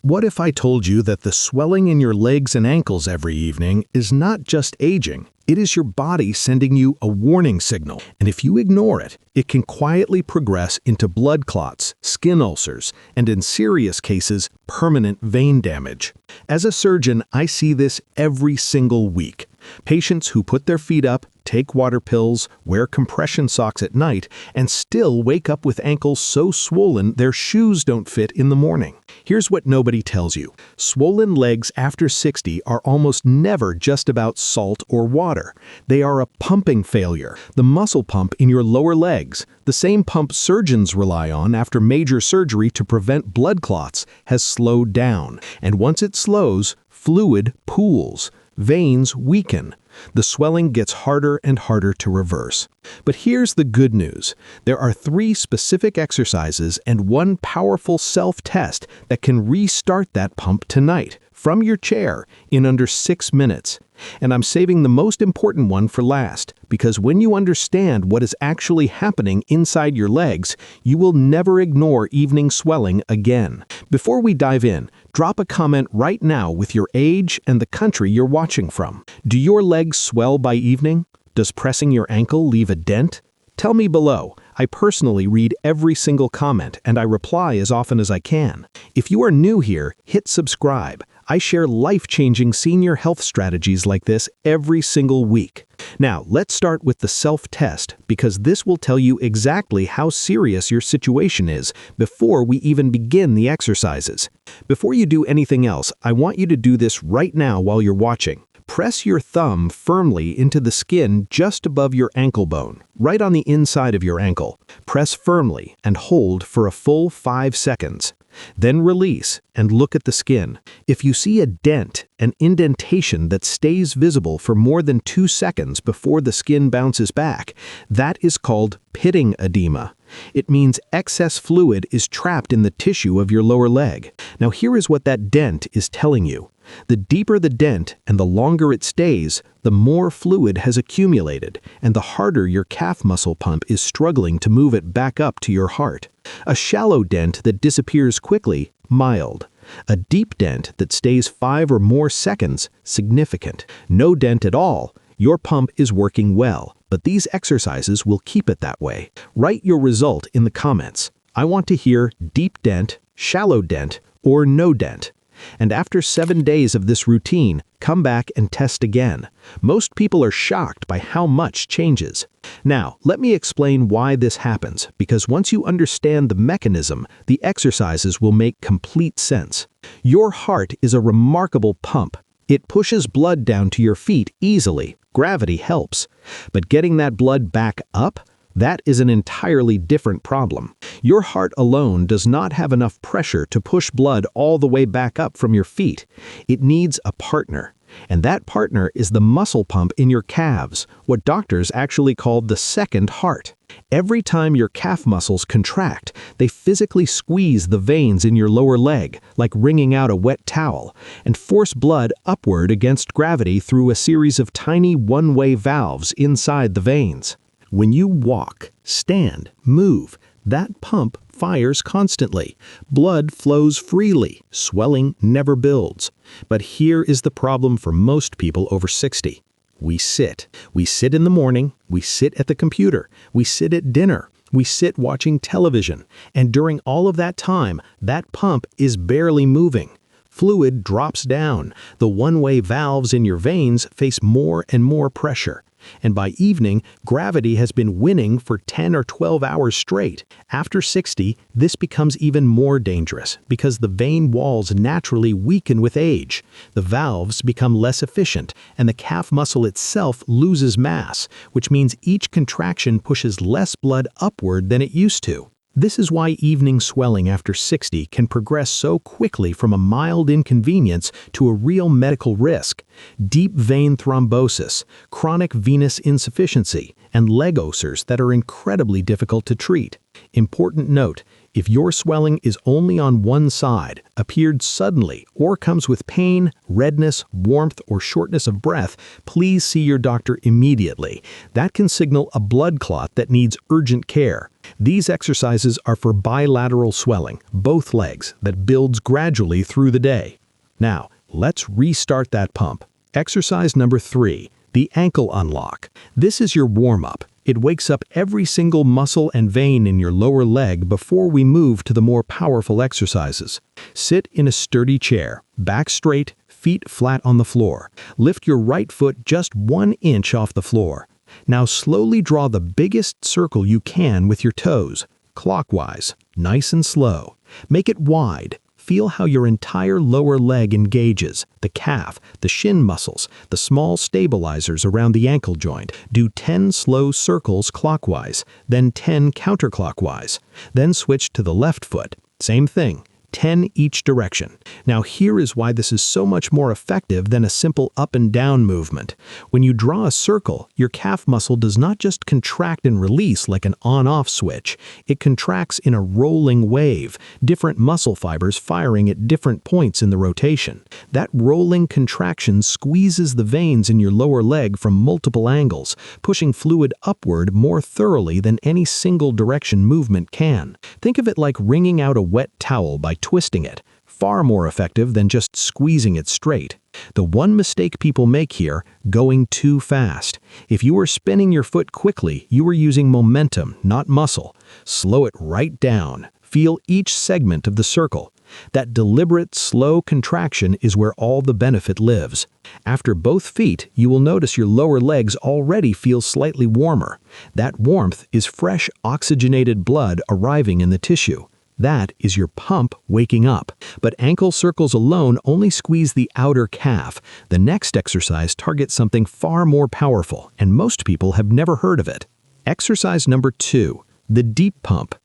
What if I told you that the swelling in your legs and ankles every evening is not just aging? It is your body sending you a warning signal, and if you ignore it, it can quietly progress into blood clots, skin ulcers, and in serious cases, permanent vein damage. As a surgeon, I see this every single week. Patients who put their feet up, take water pills, wear compression socks at night, and still wake up with ankles so swollen their shoes don't fit in the morning. Here's what nobody tells you. Swollen legs after 60 are almost never just about salt or water. They are a pumping failure. The muscle pump in your lower legs, the same pump surgeons rely on after major surgery to prevent blood clots, has slowed down. And once it slows, fluid pools. Veins weaken. The swelling gets harder and harder to reverse. But here's the good news. There are 3 specific exercises and 1 powerful self-test that can restart that pump tonight, from your chair, in under 6 minutes. And I'm saving the most important one for last, because when you understand what is actually happening inside your legs, you will never ignore evening swelling again. Before we dive in, drop a comment right now with your age and the country you're watching from. Do your legs swell by evening? Does pressing your ankle leave a dent? Tell me below. I personally read every single comment and I reply as often as I can. If you are new here, hit subscribe. I share life-changing senior health strategies like this every single week. Now, let's start with the self-test, because this will tell you exactly how serious your situation is before we even begin the exercises. Before you do anything else, I want you to do this right now while you're watching. Press your thumb firmly into the skin just above your ankle bone, right on the inside of your ankle. Press firmly and hold for a full 5 seconds. Then release and look at the skin. If you see a dent, an indentation that stays visible for more than 2 seconds before the skin bounces back, that is called pitting edema. It means excess fluid is trapped in the tissue of your lower leg. Now here is what that dent is telling you. The deeper the dent and the longer it stays, the more fluid has accumulated, and the harder your calf muscle pump is struggling to move it back up to your heart. A shallow dent that disappears quickly, mild. A deep dent that stays 5 or more seconds, significant. No dent at all. Your pump is working well, but these exercises will keep it that way. Write your result in the comments. I want to hear deep dent, shallow dent, or no dent. And after 7 days of this routine, come back and test again. Most people are shocked by how much changes. Now, let me explain why this happens, because once you understand the mechanism, the exercises will make complete sense. Your heart is a remarkable pump. It pushes blood down to your feet easily. Gravity helps. But getting that blood back up? That is an entirely different problem. Your heart alone does not have enough pressure to push blood all the way back up from your feet. It needs a partner. And that partner is the muscle pump in your calves, what doctors actually call the second heart. Every time your calf muscles contract, they physically squeeze the veins in your lower leg, like wringing out a wet towel, and force blood upward against gravity through a series of tiny one-way valves inside the veins. When you walk, stand, move, that pump fires constantly. Blood flows freely. Swelling never builds. But here is the problem for most people over 60. We sit. We sit in the morning. We sit at the computer. We sit at dinner. We sit watching television. And during all of that time, that pump is barely moving. Fluid drops down. The one-way valves in your veins face more and more pressure. And by evening, gravity has been winning for 10 or 12 hours straight. After 60, this becomes even more dangerous because the vein walls naturally weaken with age. The valves become less efficient, and the calf muscle itself loses mass, which means each contraction pushes less blood upward than it used to. This is why evening swelling after 60 can progress so quickly from a mild inconvenience to a real medical risk. Deep vein thrombosis, chronic venous insufficiency, and leg ulcers that are incredibly difficult to treat. Important note, if your swelling is only on one side, appeared suddenly, or comes with pain, redness, warmth, or shortness of breath, please see your doctor immediately. That can signal a blood clot that needs urgent care. These exercises are for bilateral swelling, both legs, that builds gradually through the day. Now, let's restart that pump. Exercise number 3, the ankle unlock. This is your warm-up. It wakes up every single muscle and vein in your lower leg before we move to the more powerful exercises. Sit in a sturdy chair, back straight, feet flat on the floor. Lift your right foot just 1 inch off the floor. Now slowly draw the biggest circle you can with your toes, clockwise, nice and slow. Make it wide. Feel how your entire lower leg engages, the calf, the shin muscles, the small stabilizers around the ankle joint. Do 10 slow circles clockwise, then 10 counterclockwise. Then switch to the left foot. Same thing. 10 each direction. Now here is why this is so much more effective than a simple up and down movement. When you draw a circle, your calf muscle does not just contract and release like an on-off switch. It contracts in a rolling wave, different muscle fibers firing at different points in the rotation. That rolling contraction squeezes the veins in your lower leg from multiple angles, pushing fluid upward more thoroughly than any single direction movement can. Think of it like wringing out a wet towel by twisting it, far more effective than just squeezing it straight. The one mistake people make here, going too fast. If you are spinning your foot quickly, you are using momentum, not muscle. Slow it right down. Feel each segment of the circle. That deliberate, slow contraction is where all the benefit lives. After both feet, you will notice your lower legs already feel slightly warmer. That warmth is fresh, oxygenated blood arriving in the tissue. That is your pump waking up. But ankle circles alone only squeeze the outer calf. The next exercise targets something far more powerful, and most people have never heard of it. Exercise number 2, the deep pump.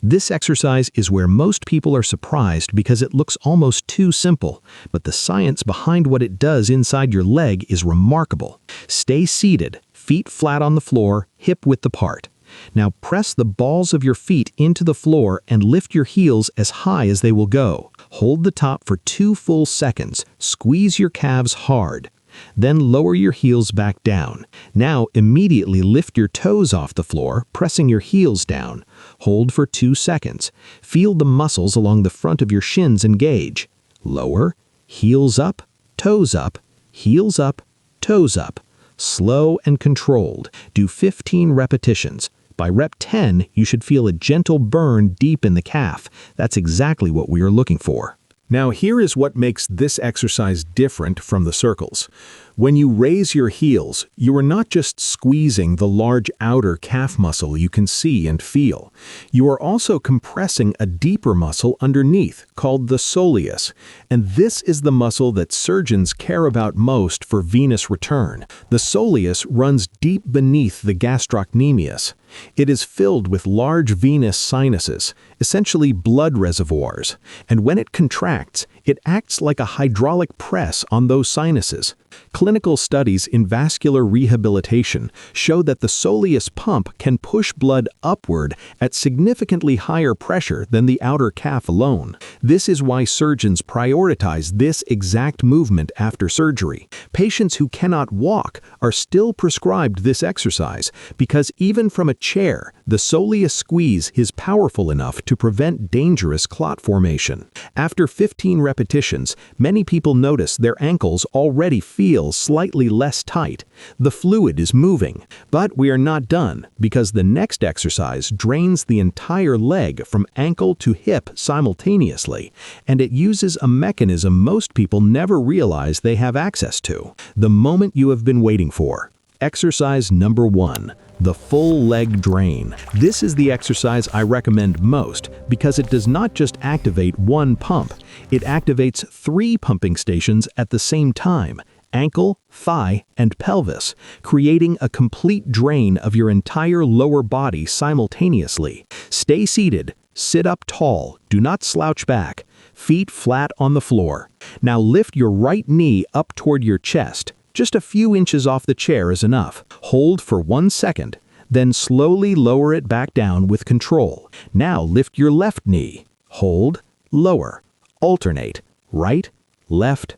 This exercise is where most people are surprised because it looks almost too simple, but the science behind what it does inside your leg is remarkable. Stay seated, feet flat on the floor, hip width apart. Now press the balls of your feet into the floor and lift your heels as high as they will go. Hold the top for 2 full seconds. Squeeze your calves hard. Then lower your heels back down. Now immediately lift your toes off the floor, pressing your heels down. Hold for 2 seconds. Feel the muscles along the front of your shins engage. Lower, heels up, toes up, heels up, toes up. Slow and controlled. Do 15 repetitions. By rep 10, you should feel a gentle burn deep in the calf. That's exactly what we are looking for. Now here is what makes this exercise different from the circles. When you raise your heels, you are not just squeezing the large outer calf muscle you can see and feel. You are also compressing a deeper muscle underneath called the soleus. And this is the muscle that surgeons care about most for venous return. The soleus runs deep beneath the gastrocnemius. It is filled with large venous sinuses, essentially blood reservoirs. And when it contracts, it acts like a hydraulic press on those sinuses. Clinical studies in vascular rehabilitation show that the soleus pump can push blood upward at significantly higher pressure than the outer calf alone. This is why surgeons prioritize this exact movement after surgery. Patients who cannot walk are still prescribed this exercise because even from a chair, the soleus squeeze is powerful enough to prevent dangerous clot formation. After 15 repetitions, many people notice their ankles already feel slightly less tight. The fluid is moving. But we are not done, because the next exercise drains the entire leg from ankle to hip simultaneously, and it uses a mechanism most people never realize they have access to. The moment you have been waiting for. Exercise number 1. The full leg drain. This is the exercise I recommend most because it does not just activate one pump. It activates 3 pumping stations at the same time: ankle, thigh, and pelvis, creating a complete drain of your entire lower body simultaneously. Stay seated, sit up tall, do not slouch back, feet flat on the floor. Now lift your right knee up toward your chest. Just a few inches off the chair is enough. Hold for 1 second, then slowly lower it back down with control. Now lift your left knee. Hold, lower, alternate, right, left,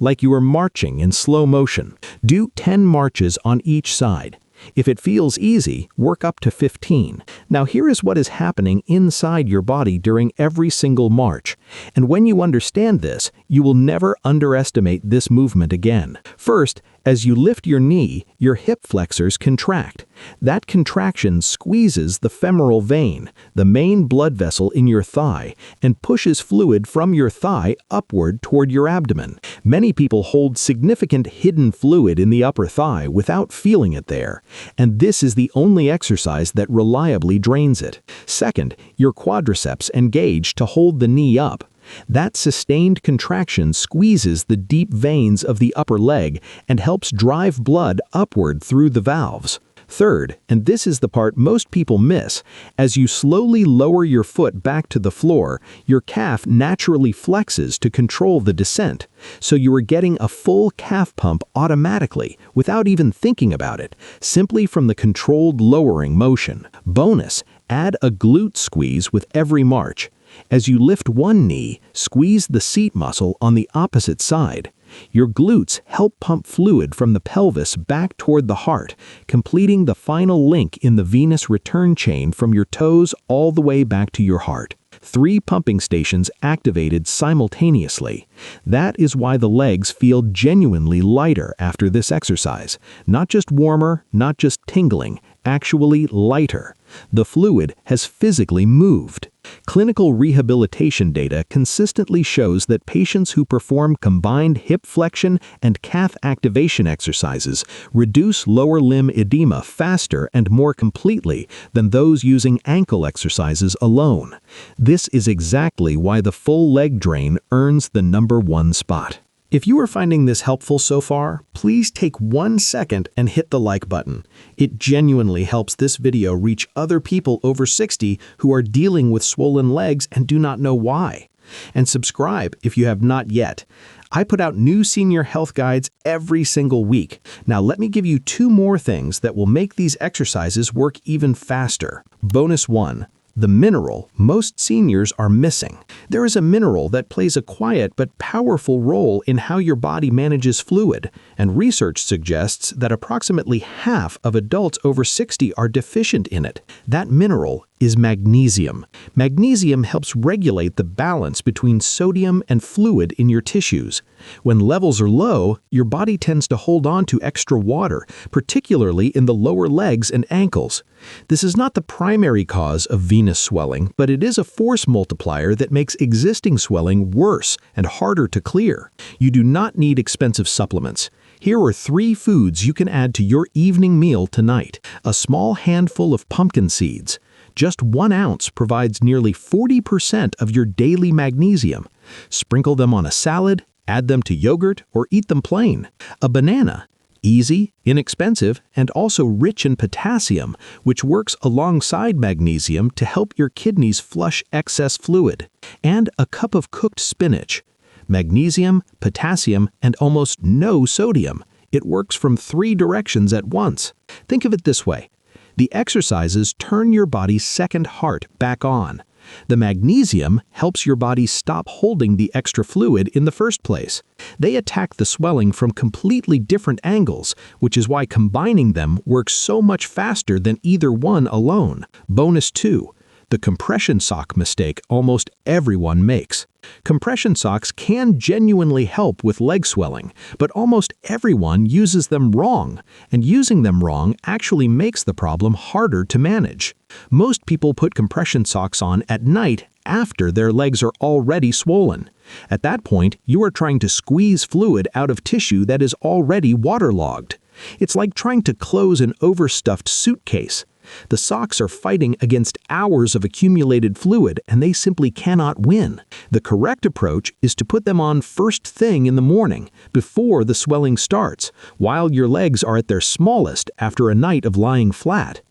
like you are marching in slow motion. Do 10 marches on each side. If it feels easy, work up to 15. Now here is what is happening inside your body during every single march. And when you understand this, you will never underestimate this movement again. First, as you lift your knee, your hip flexors contract. That contraction squeezes the femoral vein, the main blood vessel in your thigh, and pushes fluid from your thigh upward toward your abdomen. Many people hold significant hidden fluid in the upper thigh without feeling it there, and this is the only exercise that reliably drains it. Second, your quadriceps engage to hold the knee up. That sustained contraction squeezes the deep veins of the upper leg and helps drive blood upward through the valves. Third, and this is the part most people miss, as you slowly lower your foot back to the floor, your calf naturally flexes to control the descent. So you are getting a full calf pump automatically, without even thinking about it, simply from the controlled lowering motion. Bonus, add a glute squeeze with every march. As you lift one knee, squeeze the seat muscle on the opposite side. Your glutes help pump fluid from the pelvis back toward the heart, completing the final link in the venous return chain from your toes all the way back to your heart. 3 pumping stations activated simultaneously. That is why the legs feel genuinely lighter after this exercise. Not just warmer, not just tingling, actually lighter. The fluid has physically moved. Clinical rehabilitation data consistently shows that patients who perform combined hip flexion and calf activation exercises reduce lower limb edema faster and more completely than those using ankle exercises alone. This is exactly why the full leg drain earns the #1 spot. If you are finding this helpful so far, please take 1 second and hit the like button. It genuinely helps this video reach other people over 60 who are dealing with swollen legs and do not know why. And subscribe if you have not yet. I put out new senior health guides every single week. Now let me give you 2 more things that will make these exercises work even faster. Bonus 1. The mineral most seniors are missing. There is a mineral that plays a quiet but powerful role in how your body manages fluid, and research suggests that approximately half of adults over 60 are deficient in it. That mineral is magnesium. Magnesium helps regulate the balance between sodium and fluid in your tissues. When levels are low, your body tends to hold on to extra water, particularly in the lower legs and ankles. This is not the primary cause of venous swelling, but it is a force multiplier that makes existing swelling worse and harder to clear. You do not need expensive supplements. Here are 3 foods you can add to your evening meal tonight. A small handful of pumpkin seeds. Just 1 ounce provides nearly 40% of your daily magnesium. Sprinkle them on a salad, add them to yogurt, or eat them plain. A banana. Easy, inexpensive, and also rich in potassium, which works alongside magnesium to help your kidneys flush excess fluid. And a cup of cooked spinach. Magnesium, potassium, and almost no sodium. It works from 3 directions at once. Think of it this way. The exercises turn your body's second heart back on. The magnesium helps your body stop holding the extra fluid in the first place. They attack the swelling from completely different angles, which is why combining them works so much faster than either one alone. Bonus 2. The compression sock mistake almost everyone makes. Compression socks can genuinely help with leg swelling, but almost everyone uses them wrong, and using them wrong actually makes the problem harder to manage. Most people put compression socks on at night after their legs are already swollen. At that point, you are trying to squeeze fluid out of tissue that is already waterlogged. It's like trying to close an overstuffed suitcase. The socks are fighting against hours of accumulated fluid, and they simply cannot win. The correct approach is to put them on first thing in the morning, before the swelling starts, while your legs are at their smallest after a night of lying flat.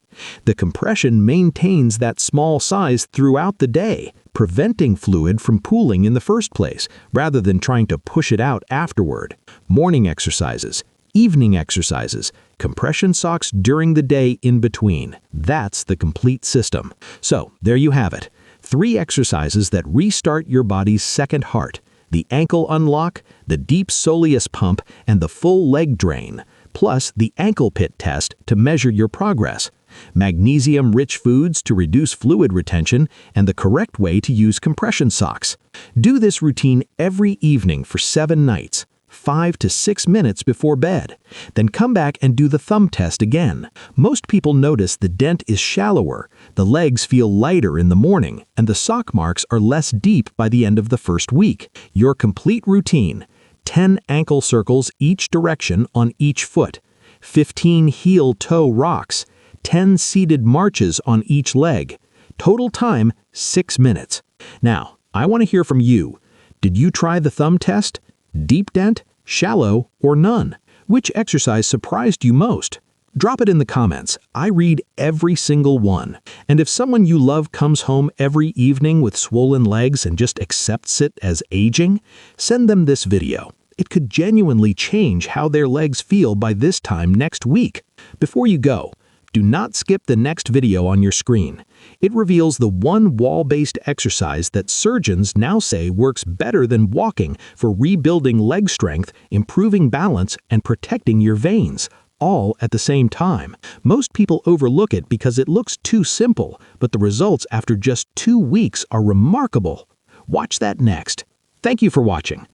The compression maintains that small size throughout the day, preventing fluid from pooling in the first place, rather than trying to push it out afterward. Morning exercises, evening exercises, compression socks during the day in between. That's the complete system. So, there you have it. 3 exercises that restart your body's second heart. The ankle unlock, the deep soleus pump, and the full leg drain. plus the ankle pit test to measure your progress, magnesium-rich foods to reduce fluid retention, and the correct way to use compression socks. Do this routine every evening for 7 nights, 5 to 6 minutes before bed. Then come back and do the thumb test again. Most people notice the dent is shallower, the legs feel lighter in the morning, and the sock marks are less deep by the end of the first week. Your complete routine: 10 ankle circles each direction on each foot, 15 heel-toe rocks, 10 seated marches on each leg. Total time, 6 minutes. Now, I want to hear from you. Did you try the thumb test? Deep dent, shallow, or none? Which exercise surprised you most? Drop it in the comments. I read every single one. And if someone you love comes home every evening with swollen legs and just accepts it as aging, send them this video. It could genuinely change how their legs feel by this time next week. Before you go, do not skip the next video on your screen. It reveals the one wall-based exercise that surgeons now say works better than walking for rebuilding leg strength, improving balance, and protecting your veins, all at the same time. Most people overlook it because it looks too simple, but the results after just 2 weeks are remarkable. Watch that next. Thank you for watching.